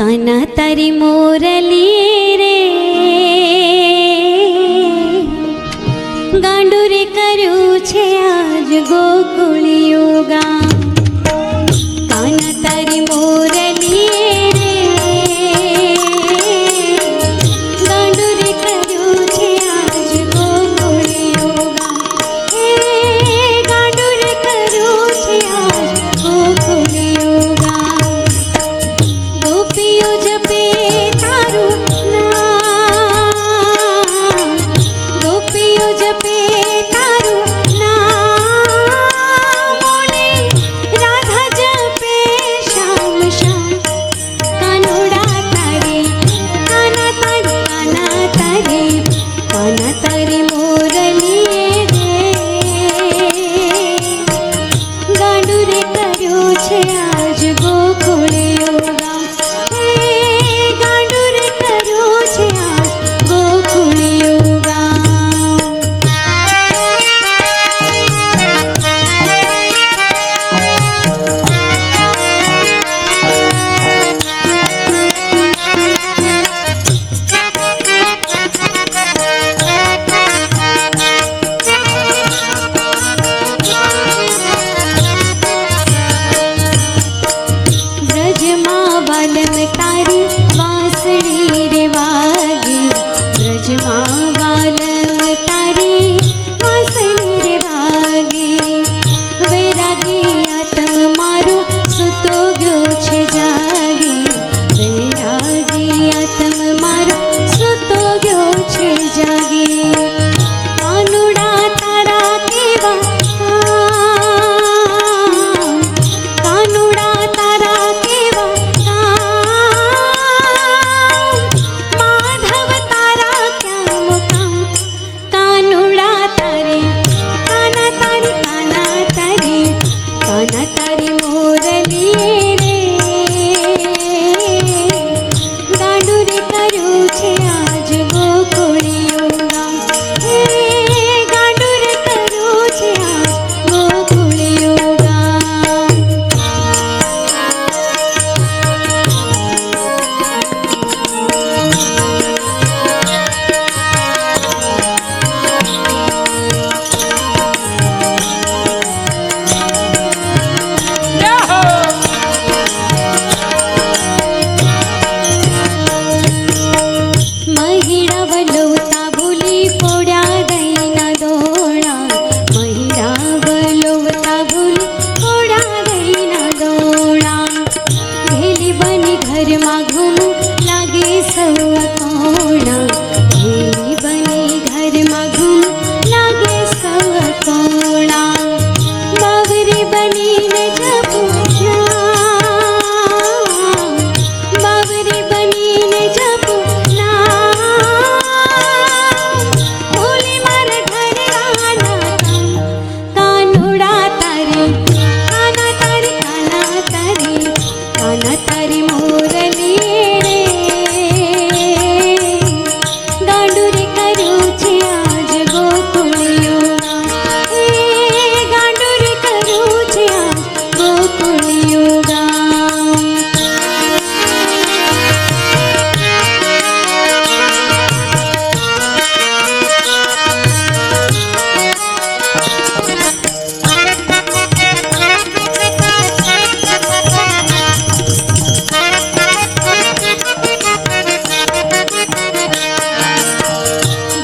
काना तारी मोरली रे गांडू रे कर्यु छे आज गोकुळियो गाम। काना तारी मोरली रे गांडू रे कर्यु छे आज गोकुळियो गाम। हे गांडू रे कर्यु छे आज गोकुळियो गाम। गोपियो जपे तारू नाम, गोपियो जपे तारू नाम। मोने राधा जपे श्याम श्याम। कानोड़ा तारे काना तारी काना तारे काना तारी मोरली रे गांडू रे कर्यु छे आज गोकुळियो गाम। गांडू रे कर्यु छे आज गोकुळियो गाम। ब्रजमा बालम तारी वांसળી रे वागे। ब्रजमा बालम तारी वांसળી रे वागे। वैरागी आत्म मारो सुतो गयो छे जागे। वैरागी आत्म मारो सुतो गयो छे जागे। कानुड़ा तारा केवा काम, कानुड़ा तारा केवा काम। माधव तारा क्या मुकाम। कानुड़ा तारे काना तारी काना तारी काना तारी मोरली रे गांडू रे कर्यु छे आज गोकुळियो गाम। हे गांडू रे कर्यु छे आज गोकुळियो गाम। महिड़ा वलोता भूली पोड़ा दईना दोड़ा। महिड़ा वलोता भूली पोड़ा दईना दोड़ा। घेली बनी घर में घूमू लागे सौ कोणा। घेली बनी घर में घूमू लागे सौ कोणा। बावरी बनी ने जपू नाम, बावरी बनी ने जपू नाम। भोले मार घर आना काम। कानुड़ा तारी काना तारी काना तारी काना तारी मोरली रे गांडू रे कर्यु छे आज गोकुळियो गाम। हे गांडू रे कर्यु छे आज गोकुळियो गाम।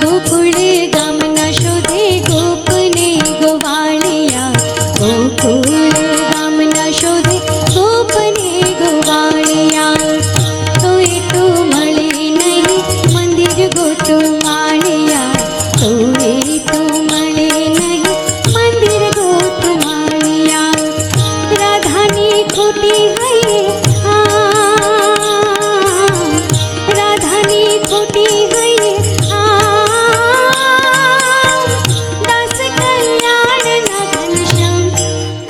गोकुळ गाम ना शोधे गोपने गोवाळिया। गोकुळ गाम ना शोधे गोपने गोवाळिया। तोय तो मळे नहीं मंदिर गोतो माळिया। तोय तो मळे नहीं मंदिर गोतो माळिया। राधानी खोटी हये आ, राधानी खोटी हये आ। दास कल्याण ना घनश्याम।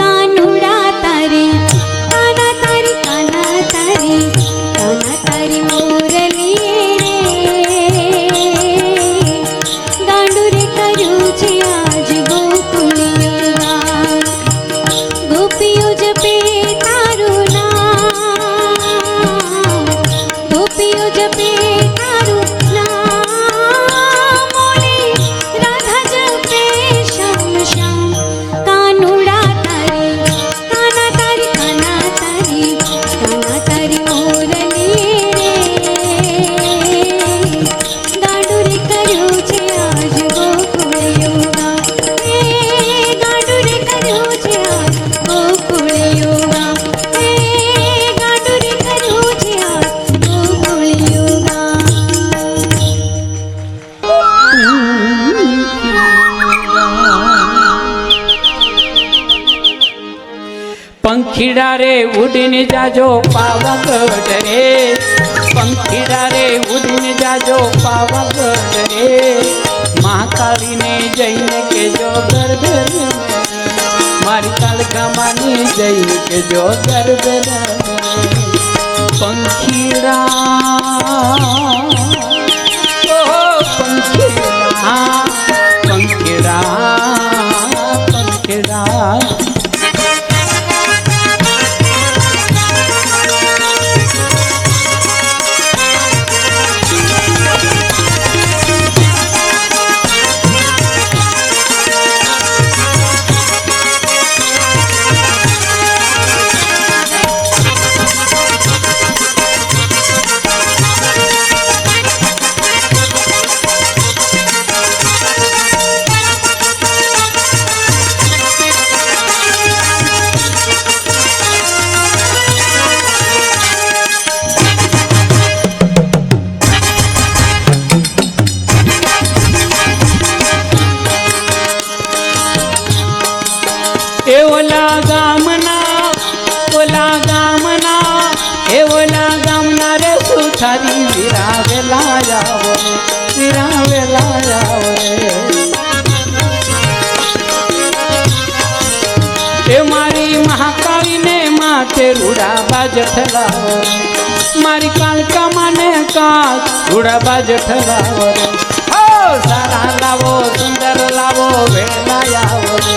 कानुड़ा तारे काना तारी काना तारी काना तारी मोरली रे गांडू रे कर्यु छे आज गोकुळियो गाम। गोपियो जपे तारू नाम, ઉડીને જાજો પાવાગઢ રે, પંખીડા રે ઉડીને જાજો પાવાગઢ રે, મહાકાળીને જઈને કેજો ગરબે રમે, મારી કાલકામાની જઈને કેજો ગરબે રમે. પંખીડા પંખીડા પંખીડા ઓલા ગામના રે સુથારી વિરાવેલા આવો રે, વિરાવેલા આવો રે. એ મારી મહાકાળીને માથે રૂડા બાજ ઠરાવો રે, મારી કાલકા માને કાચ રૂડા બાજ ઠરાવો રે. સારા લાવો સુંદર લાવો વેલા આવો રે,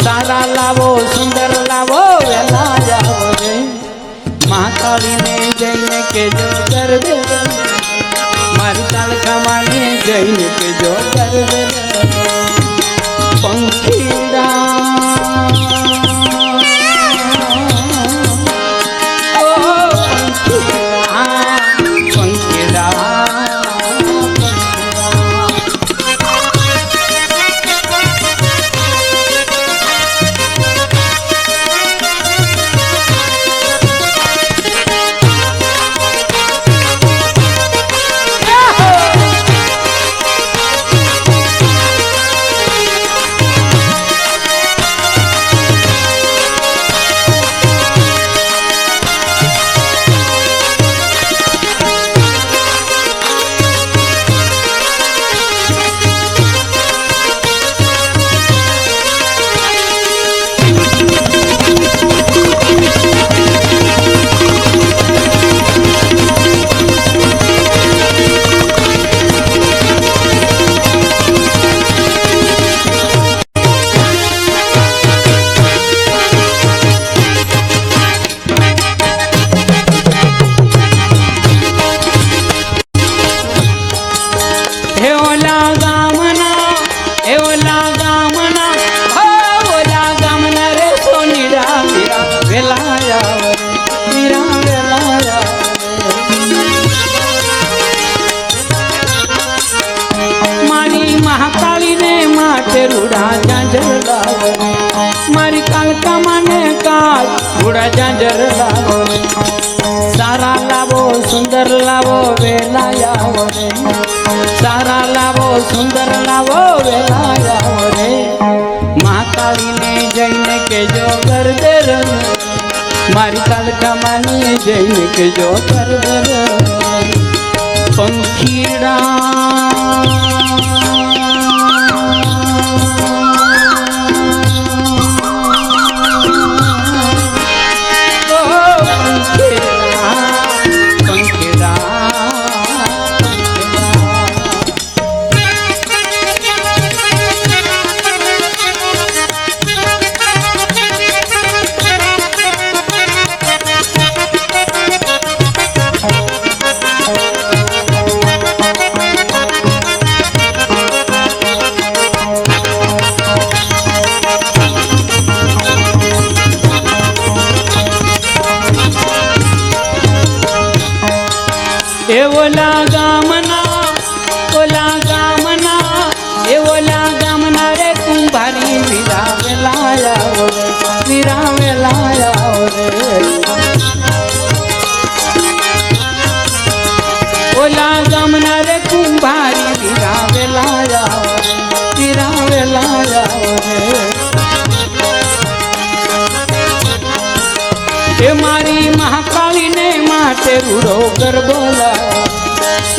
સારા લાવો સુંદર લાવો વેલા આવો રે, મહાકાળીને જઈને કેજો ગરબે રમે, મારી કાલકામાને જઈને કેજો ગરબે રમે. પંખીડા રૂડા ઝાંઝર લાવો, મારી કાલકા માને કાચ રૂડા ઝાંઝર લાવો, સારા લાવો સુંદર લાવો વેલા આવો રે, સારા લાવો સુંદર લાવો વેલા આવો રે, મહાકાળીને જઈને કેજો ગરબે રમે, મારી કાલકા માને જઈને કેજો ગરબે રમે. પંખીડા ઓલા ગામના રે કુંભારી વિરાવેલા આવો રે, વિરાવેલા આવો રે. ઓલા ગામના રે કુંભારી વિરાવેલા આવો રે, વિરાવેલા આવો રે. થોડો ગરબો લાવો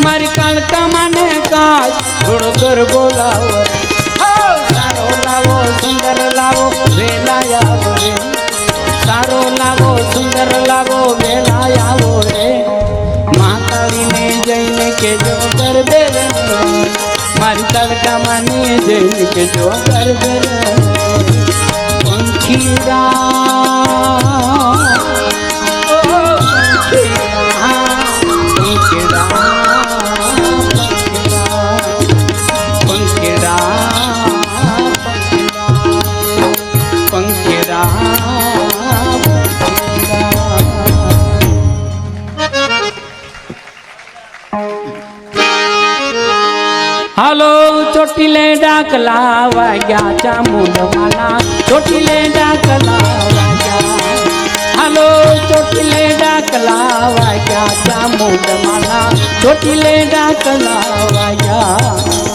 મારી કાળકા માને કાચ થોડો ગરબો લાવો સારો લાવો સુંદર લાવો વેલા આવો રે સારો લાવો સુંદર લાવો વેલા આવો રે મહાકાળીને જઈને કેજો ગરબે મારી કાળકા માને જઈને કેજો ગરબે હાલો ચોટીલે ડાકલા વાગ્યા ચામુંડ માના ચોટીલે ડાકલા વાગ્યા હાલો ચોટીલે ડાકલા વાગ્યા ચામુંડ માના ચોટીલે ડાકલા વાગ્યા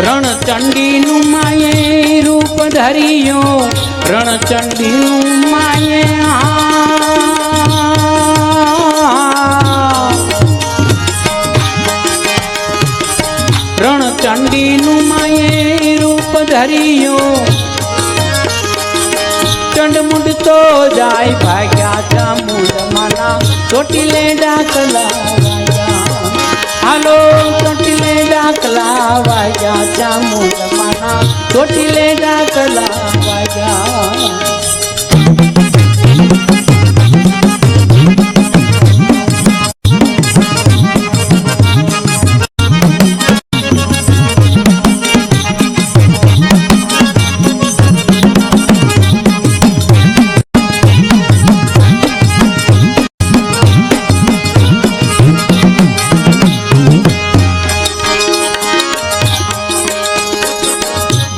રણચંડીનું માયે રૂપ ધરિયો રણચંડીનું માયે રણચંડીનું માયે રૂપ ધરિયો ચંડમુંડ તો જાય ભાગ્યા ચામુંડ માના ચોટીલે ડાકલા હાલો ચોટીલે ડાકલા વાગ્યા ચામુંડ માના ચોટીલે ડાકલા વાગ્યા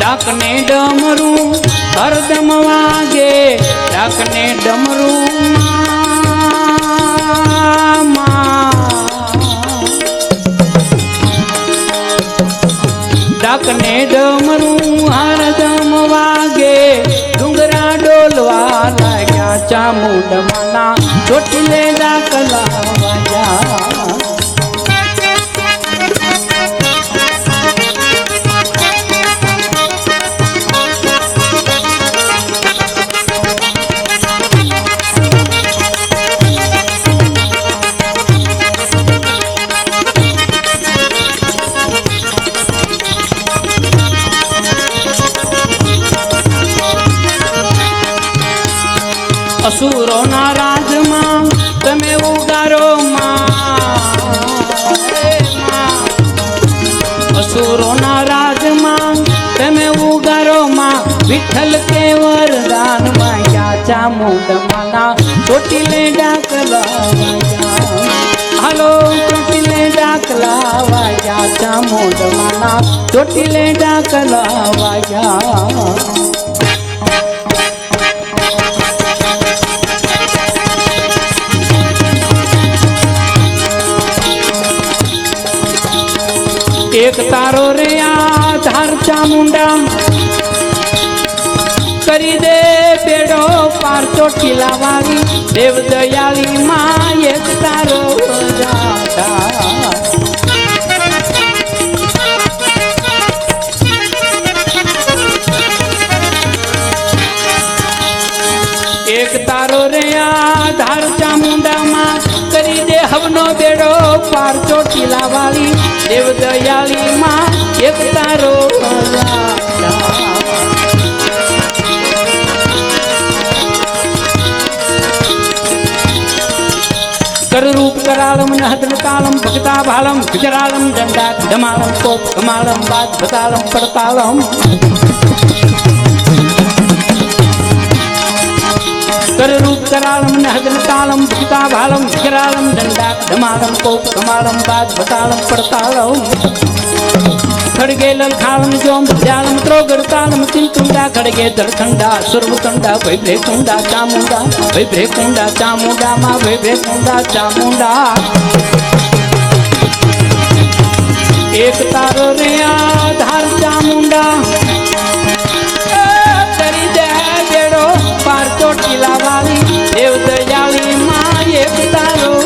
ડાકને ડમરું હરદમ વાગે ડાકને ડમરું ડાકને ડમરું હરદમ વાગે ડુંગરા ડોલવા લાગ્યા ચામુંડ માના ચોટીલે ડાકલા વાગ્યા અસુરોના રાજમાં તમે ઉગારો અસુરોના રાજમાં તમે ઉગારો વિઠ્ઠલ કે વરદાન માયા ચામુંડ માના ચોટીલે ડાકલા વાગ્યા હાલો ચોટીલે ડાકલા વાગ્યા ચામુંડ માના ચોટીલે ડાકલા વાગ્યા એક તારો રે આધાર ચામુંડા કરી દે બેડો પાર ચોટીલા વાળી દેવ દયાળી માં એક તારો એક તારો રે આધાર ચામુંડા માં કરી દે હવનો બેડો પાર ચોટીલા વાળી દેવ દયાળી માં એક તારો કરરૂપ કરાલમ નહદન તાલમ ભગતા ભાલમ ગુજરાલમ દંડા ધમાલમ કોપ કમાલમ બાદ ભતાલમ પડતાલમ કરરૂપ કરાલમ નહદન તાલમ ભગતા ભાલમ ગુજરાલમ દંડા ધમાલમ કોપ કમાલમ બાદ ભતાલમ પડતાલમ खड़गे ललखालम जोम जालम त्रोगड़ तालम चिंतुंडा खड़गे दरखंडा सर्वकंडा भैभ्रे कुंडा चामुंडा भैभ्रे कुंडा चामुंडा माँ भैभ्रे कुंडा चामुंडा एक तारो रे आधार चामुंडा तरी दे बेड़ो पार चोटीला वाली देव दयाली माँ एक तारो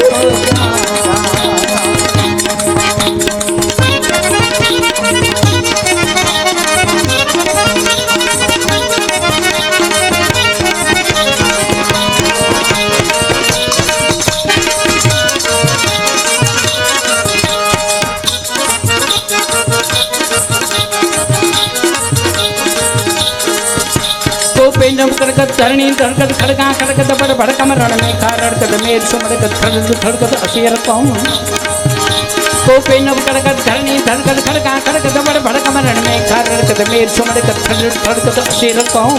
पेंडम कड़कत धरणी धड़कत खड़का खड़कत बड़ भड़कम रण में खा रड़कत मेर सुमड़कत खड़कत खड़कत असीर कहूँ को पेंडम कड़कत धरणी धड़कत खड़का खड़कत बड़ भड़कम रण में खा रड़कत मेर सुमड़कत खड़कत खड़कत असीर कहूँ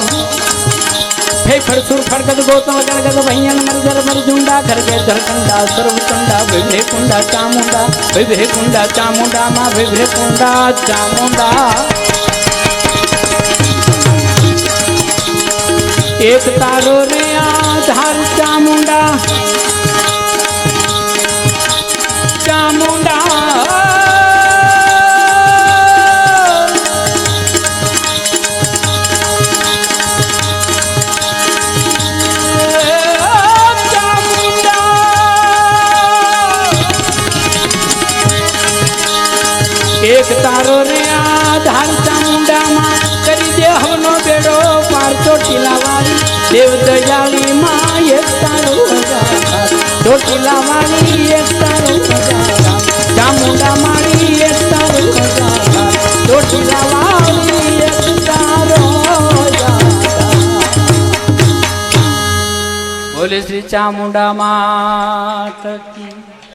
फे फड़सुर खड़कत गौतम गड़कत भैयन मरजर मरजुंडा खड़के धरकंडा सर्वकंडा विभ्रे कुंडा चामुंडा विभ्रे कुंडा चामुंडा माँ विभ्रे कुंडा चामुंडा एक तारो रे आधार चामुंडा चामुंडा चामुंडा एक तारो रे आधार चामुंडा माँ करी दे हमनो बेड़ो पार चोटीला वाली देव दयाली माँ एक तारो चोटीला वाली एक तारो चामुंडा मारी एक तारो चोटीला वाली एक तारो बोले श्री चामुंडा मात की।